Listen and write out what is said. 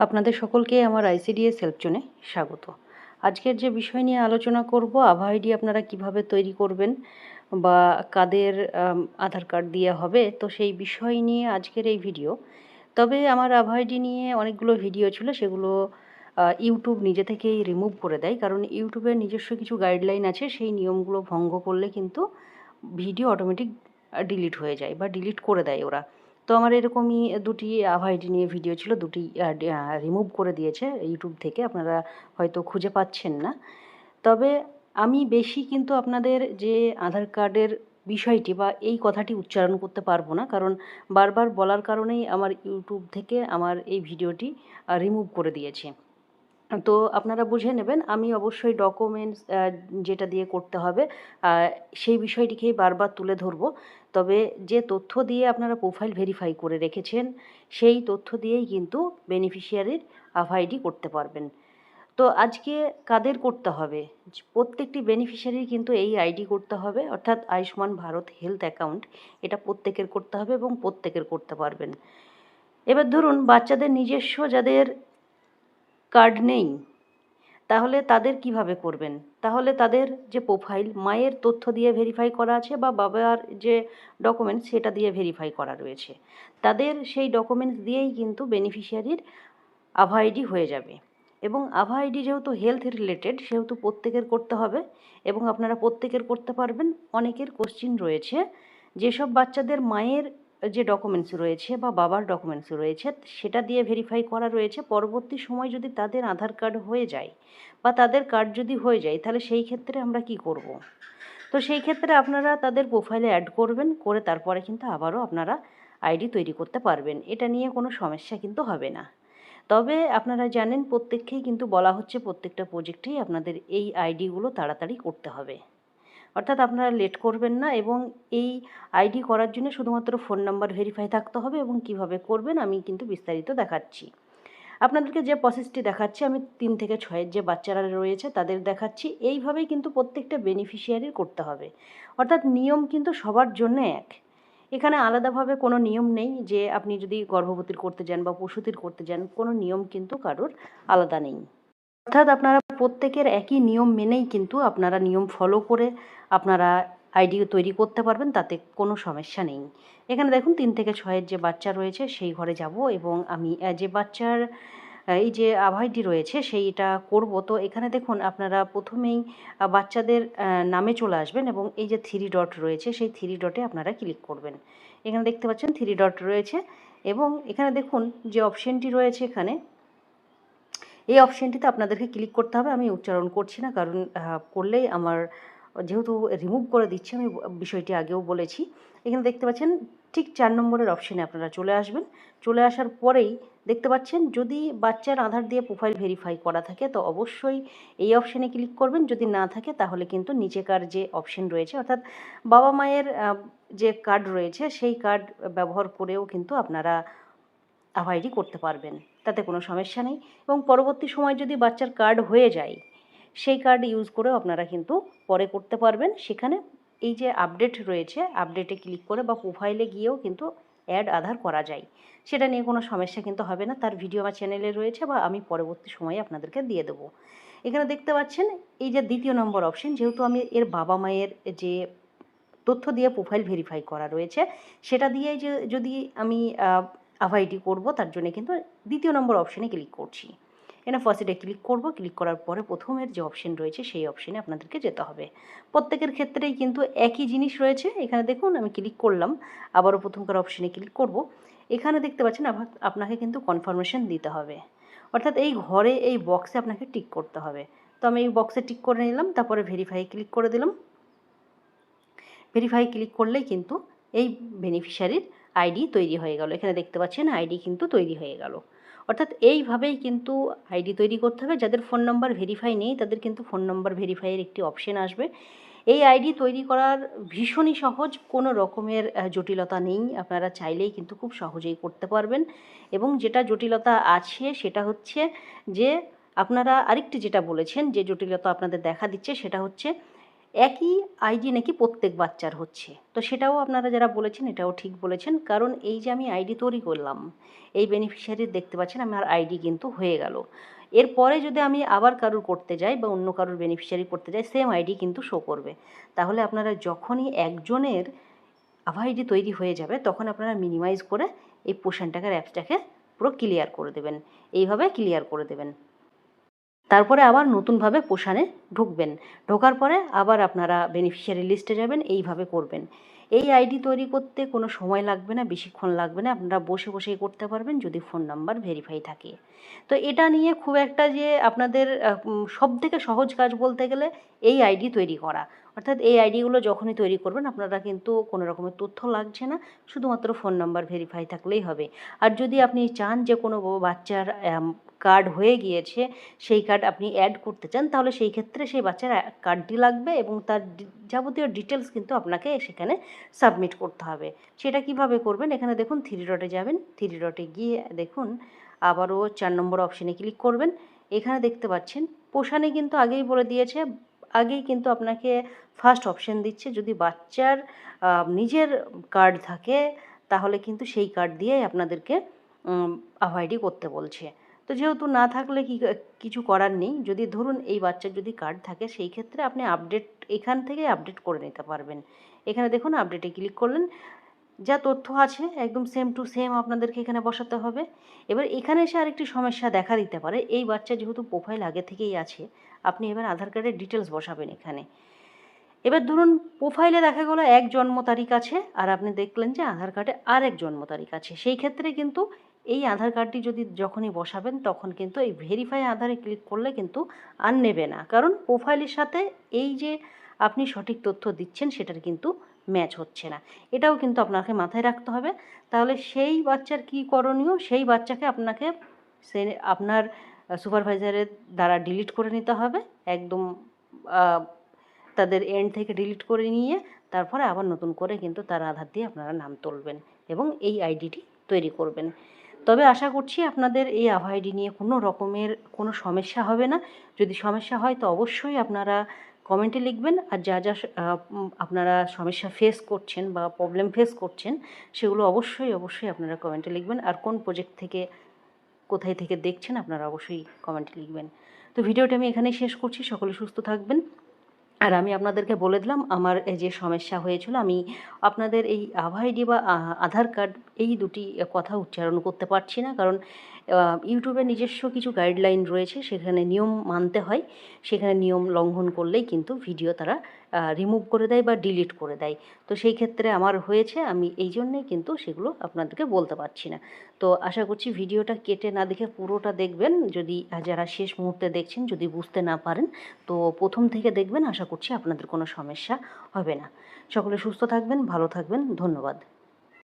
আপনাদের সকলকে আমার আইসিডিএস হেল্প জোনে স্বাগত। আজকের যে বিষয় নিয়ে আলোচনা করব, আভা আইডি আপনারা কিভাবে তৈরি করবেন বা কাদের আধার কার্ড দিয়ে হবে, তো সেই বিষয় নিয়ে আজকের এই ভিডিও। তবে আমার আভা আইডি নিয়ে অনেকগুলো ভিডিও ছিল, সেগুলো ইউটিউব নিজে থেকেই রিমুভ করে দেয়, কারণ ইউটিউবের নিজস্ব কিছু গাইডলাইন আছে, সেই নিয়মগুলো ভঙ্গ করলে কিন্তু ভিডিও অটোমেটিক ডিলিট হয়ে যায় বা ডিলিট করে দেয় ওরা। তো আমার এরকমই দুটি আভা আইডি নিয়ে ভিডিও ছিল, দুটি রিমুভ করে দিয়েছে ইউটিউব থেকে, আপনারা হয়তো খুঁজে পাচ্ছেন না। তবে আমি বেশি কিন্তু আপনাদের যে আধার কার্ডের বিষয়টি বা এই কথাটি উচ্চারণ করতে পারবো না, কারণ বারবার বলার কারণেই আমার ইউটিউব থেকে আমার এই ভিডিওটি রিমুভ করে দিয়েছে। তো আপনারা বুঝে নেবেন, আমি অবশ্যই ডকুমেন্টস যেটা দিয়ে করতে হবে সেই বিষয়টিকেই বারবার তুলে ধরবো। তবে যে তথ্য দিয়ে আপনারা প্রোফাইল ভেরিফাই করে রেখেছেন, সেই তথ্য দিয়েই কিন্তু বেনিফিশিয়ারির আভা আইডি করতে পারবেন। তো আজকে কাদের করতে হবে? প্রত্যেকটি বেনিফিশিয়ারির কিন্তু এই আইডি করতে হবে, অর্থাৎ আয়ুষ্মান ভারত হেলথ অ্যাকাউন্ট, এটা প্রত্যেকের করতে হবে এবং প্রত্যেকের করতে পারবেন। এবার ধরুন বাচ্চাদের নিজস্ব যাদের কার্ড নেই, তাহলে তাদের কিভাবে করবেন? তাহলে তাদের যে প্রোফাইল মায়ের তথ্য দিয়ে ভেরিফাই করা আছে বা বাবার যে ডকুমেন্টস সেটা দিয়ে ভেরিফাই করা রয়েছে, তাদের সেই ডকুমেন্টস দিয়েই কিন্তু বেনিফিশিয়ারির আভা আইডি হয়ে যাবে। এবং আভা আইডি যেহেতু হেলথ রিলেটেড, সেহেতু প্রত্যেকের করতে হবে এবং আপনারা প্রত্যেকের করতে পারবেন। অনেকের কোশ্চিন রয়েছে, যেসব বাচ্চাদের মায়ের যে ডকুমেন্টস রয়েছে বা বাবার ডকুমেন্টস রয়েছে সেটা দিয়ে ভেরিফাই করা রয়েছে, পরবর্তী সময় যদি তাদের আধার কার্ড হয়ে যায় বা তাদের কার্ড যদি হয়ে যায়, তাহলে সেই ক্ষেত্রে আমরা কি করব? তো সেই ক্ষেত্রে আপনারা তাদের প্রোফাইলে অ্যাড করবেন, করে তারপরে কিন্তু আবারও আপনারা আইডি তৈরি করতে পারবেন। এটা নিয়ে কোনো সমস্যা কিন্তু হবে না। তবে আপনারা জানেন প্রত্যেককেই কিন্তু বলা হচ্ছে প্রত্যেকটা প্রজেক্টেই আপনাদের এই আইডিগুলো তাড়াতাড়ি করতে হবে, অর্থাৎ আপনারা লেট করবেন না। এবং এই আইডি করার জন্য শুধুমাত্র ফোন নাম্বার ভেরিফাই থাকতে হবে এবং কিভাবে করবেন আমি কিন্তু বিস্তারিত দেখাচ্ছি। আপনাদেরকে যে প্রসেসটি দেখাচ্ছি আমি 3 থেকে 6 যে বাচ্চারা রয়েছে তাদের দেখাচ্ছি, এইভাবেই কিন্তু প্রত্যেকটা বেনিফিশিয়ারির করতে হবে। অর্থাৎ নিয়ম কিন্তু সবার জন্য এক। এখানে আলাদাভাবে কোনো নিয়ম নেই যে আপনি যদি গর্ভবতীর করতে যান বা প্রসূতির করতে যান, কোনো নিয়ম কিন্তু কারোর আলাদা নেই। অর্থাৎ আপনারা প্রত্যেকের একই নিয়ম মেনেই কিন্তু আপনারা নিয়ম ফলো করে আপনারা আইডি তৈরি করতে পারবেন, তাতে কোনো সমস্যা নেই। এখানে দেখুন 3 থেকে 6 যে বাচ্চা রয়েছে সেই ঘরে যাব এবং আমি যে বাচ্চার এই যে আভা আইডি রয়েছে সেইটা করব। তো এখানে দেখুন আপনারা প্রথমেই বাচ্চাদের নামে চলে আসবেন এবং এই যে 3 ডট রয়েছে সেই 3 ডটে আপনারা ক্লিক করবেন। এখানে দেখতে পাচ্ছেন 3 ডট রয়েছে এবং এখানে দেখুন যে অপশানটি রয়েছে, এখানে এই অপশানটিতে আপনাদেরকে ক্লিক করতে হবে। আমি উচ্চারণ করছি না, কারণ করলেই আমার যেহেতু রিমুভ করে দিচ্ছে, আমি বিষয়টি আগেও বলেছি। এখানে দেখতে পাচ্ছেন ঠিক 4 নম্বরের অপশানে আপনারা চলে আসবেন। চলে আসার পরেই দেখতে পাচ্ছেন যদি বাচ্চার আধার দিয়ে প্রোফাইল ভেরিফাই করা থাকে তো অবশ্যই এই অপশানে ক্লিক করবেন। যদি না থাকে তাহলে কিন্তু নিচেকার যে অপশান রয়েছে, অর্থাৎ বাবা মায়ের যে কার্ড রয়েছে সেই কার্ড ব্যবহার করেও কিন্তু আপনারা আভা আইডি করতে পারবেন, তাতে কোনো সমস্যা নেই। এবং পরবর্তী সময় যদি বাচ্চার কার্ড হয়ে যায়, সেই কার্ড ইউজ করেও আপনারা কিন্তু পরে করতে পারবেন। সেখানে এই যে আপডেট রয়েছে, আপডেটে ক্লিক করে বা প্রোফাইলে গিয়েও কিন্তু অ্যাড আধার করা যায়, সেটা নিয়ে কোনো সমস্যা কিন্তু হবে না। তার ভিডিও আমার চ্যানেলে রয়েছে বা আমি পরবর্তী সময়ে আপনাদেরকে দিয়ে দেবো। এখানে দেখতে পাচ্ছেন এই যে 2 নম্বর অপশন, যেহেতু আমি এর বাবা মায়ের যে তথ্য দিয়ে প্রোফাইল ভেরিফাই করা রয়েছে সেটা দিয়েই যে যদি আমি আভা আইডি করবো, তার জন্য কিন্তু 2 নম্বর অপশানে ক্লিক করছি। এখানে ফার্স্টে ক্লিক করব, ক্লিক করার পরে প্রথমের যে অপশান রয়েছে সেই অপশানে আপনাদেরকে যেতে হবে। প্রত্যেকের ক্ষেত্রেই কিন্তু একই জিনিস রয়েছে। এখানে দেখুন আমি ক্লিক করলাম, আবারও প্রথমকার অপশানে ক্লিক করব। এখানে দেখতে পাচ্ছেন আপনাকে কিন্তু কনফার্মেশন দিতে হবে, অর্থাৎ এই ঘরে এই বক্সে আপনাকে টিক করতে হবে। তো আমি এই বক্সে টিক করে নিলাম, তারপরে ভেরিফাই ক্লিক করে দিলাম। ভেরিফাই ক্লিক করলেই কিন্তু এই বেনিফিশিয়ারির আইডি তৈরি হয়ে গেল। এখানে দেখতে পাচ্ছেন আইডি কিন্তু তৈরি হয়ে গেল। অর্থাৎ এইভাবেই কিন্তু আইডি তৈরি করতে হবে। যাদের ফোন নাম্বার ভেরিফাই নেই তাদের কিন্তু ফোন নাম্বার ভেরিফাইয়ের একটি অপশন আসবে। এই আইডি তৈরি করার ভীষণই সহজ, কোনো রকমের জটিলতা নেই। আপনারা চাইলেই কিন্তু খুব সহজেই করতে পারবেন। এবং যেটা জটিলতা আছে সেটা হচ্ছে যে আপনারা আরেকটি যেটা বলেছেন যে জটিলতা আপনাদের দেখা দিচ্ছে, সেটা হচ্ছে একই আইডি নাকি প্রত্যেক বাচ্চার হচ্ছে। তো সেটাও আপনারা যারা বলেছেন এটাও ঠিক বলেছেন, কারণ এই যে আমি আইডি তৈরি করলাম, এই বেনিফিশিয়ারির দেখতে পাচ্ছেন আমার আইডি কিন্তু হয়ে গেল। এরপরে যদি আমি আবার কারুর করতে যাই বা অন্য কারুর বেনিফিশিয়ারি করতে যাই, সেম আইডি কিন্তু শো করবে। তাহলে আপনারা যখনই একজনের আভা আইডি তৈরি হয়ে যাবে তখন আপনারা মিনিমাইজ করে এই পোষণ টাকার অ্যাপসটাকে পুরো ক্লিয়ার করে দেবেন। এইভাবে ক্লিয়ার করে দেবেন। তারপরে আবার নতুনভাবে পোষণে ঢুকবেন। ঢোকার পরে আবার আপনারা বেনিফিশিয়ারি লিস্টে যাবেন, এইভাবে করবেন। এই আইডি তৈরি করতে কোনো সময় লাগবে না, বেশিক্ষণ লাগবে না, আপনারা বসে বসেই করতে পারবেন যদি ফোন নাম্বার ভেরিফাই থাকে। তো এটা নিয়ে খুব একটা যে আপনাদের সবথেকে সহজ কাজ বলতে গেলে এই আইডি তৈরি করা। অর্থাৎ এই আইডিগুলো যখনই তৈরি করবেন আপনারা কিন্তু কোনো রকমের তথ্য লাগছে না, শুধুমাত্র ফোন নাম্বার ভেরিফাই থাকলেই হবে। আর যদি আপনি চান যে কোনো বাচ্চার কার্ড হয়ে গিয়েছে, সেই কার্ড আপনি অ্যাড করতে চান, তাহলে সেই ক্ষেত্রে সেই বাচ্চার কার্ডটি লাগবে এবং তার যাবতীয় ডিটেলস কিন্তু আপনাকে সেখানে সাবমিট করতে হবে। সেটা কিভাবে করবেন, এখানে দেখুন 3 ডটে যাবেন, 3 ডটে গিয়ে দেখুন আবারও 4 নম্বর অপশানে ক্লিক করবেন। এখানে দেখতে পাচ্ছেন পোষণে কিন্তু আগেই বলে দিয়েছে, আগেই কিন্তু আপনাকে ফার্স্ট অপশান দিচ্ছে যদি বাচ্চার নিজের কার্ড থাকে তাহলে কিন্তু সেই কার্ড দিয়েই আপনাদেরকে আভা আইডি করতে বলছে। তো যেহেতু না থাকলে কিছু করার নেই। যদি ধরুন এই বাচ্চার যদি কার্ড থাকে সেই ক্ষেত্রে আপনি আপডেট এখান থেকে আপডেট করে নিতে পারবেন। এখানে দেখুন আপডেটে ক্লিক করলেন, যা তথ্য আছে একদম সেম টু সেম আপনাদেরকে এখানে বসাতে হবে। এবার এখানে এসে আরেকটি সমস্যা দেখা দিতে পারে, এই বাচ্চা যেহেতু প্রোফাইল আগে থেকেই আছে, আপনি এবার আধার কার্ডের ডিটেলস বসাবেন এখানে। এবার ধরুন প্রোফাইলে দেখা গেলো এক জন্ম তারিখ আছে আর আপনি দেখলেন যে আধার কার্ডে আরেক জন্ম তারিখ আছে, সেই ক্ষেত্রে কিন্তু এই আধার কার্ডটি যদি যখনই বসাবেন তখন কিন্তু এই ভেরিফাই আধারে ক্লিক করলে কিন্তু আর নেবে না, কারণ প্রোফাইলের সাথে এই যে আপনি সঠিক তথ্য দিচ্ছেন সেটার কিন্তু ম্যাচ হচ্ছে না। এটাও কিন্তু আপনাকে মাথায় রাখতে হবে। তাহলে সেই বাচ্চার কী করণীয়, সেই বাচ্চাকে আপনাকে সে আপনার সুপারভাইজারের দ্বারা ডিলিট করে নিতে হবে একদম, তাদের এন্ড থেকে ডিলিট করে নিয়ে তারপরে আবার নতুন করে কিন্তু তার আধার দিয়ে আপনারা নাম তুলবেন এবং এই আইডিটি তৈরি করবেন। তবে আশা করছি আপনাদের এই আভা আইডি নিয়ে কোনো রকমের কোনো সমস্যা হবে না। যদি সমস্যা হয় তো অবশ্যই আপনারা কমেন্টে লিখবেন, আর যা যা আপনারা সমস্যা ফেস করছেন বা প্রবলেম ফেস করছেন সেগুলো অবশ্যই অবশ্যই আপনারা কমেন্টে লিখবেন। আর কোন প্রজেক্ট থেকে কোথায় থেকে দেখছেন আপনারা অবশ্যই কমেন্টে লিখবেন। তো ভিডিওটা আমি এখানেই শেষ করছি। সকলে সুস্থ থাকবেন। আর আমি আপনাদেরকে বলে দিলাম আমার এই যে সমস্যা হয়েছিল, আমি আপনাদের এই আভা আইডি বা আধার কার্ড এই দুটি কথা উচ্চারণ করতে পারছি না, কারণ ইউটিউবের নিজস্ব কিছু গাইডলাইন রয়েছে, সেখানে নিয়ম মানতে হয়। সেখানে নিয়ম লঙ্ঘন করলেই কিন্তু ভিডিও তারা রিমুভ করে দেয় বা ডিলিট করে দেয়। তো সেই ক্ষেত্রে আমার হয়েছে, আমি এই জন্যেই কিন্তু সেগুলো আপনাদেরকে বলতে পারছি না। তো আশা করছি ভিডিওটা কেটে না দেখে পুরোটা দেখবেন, যদি যারা শেষ মুহূর্তে দেখছেন যদি বুঝতে না পারেন তো প্রথম থেকে দেখবেন, আশা করছি আপনাদের কোনো সমস্যা হবে না। সকলে সুস্থ থাকবেন, ভালো থাকবেন, ধন্যবাদ।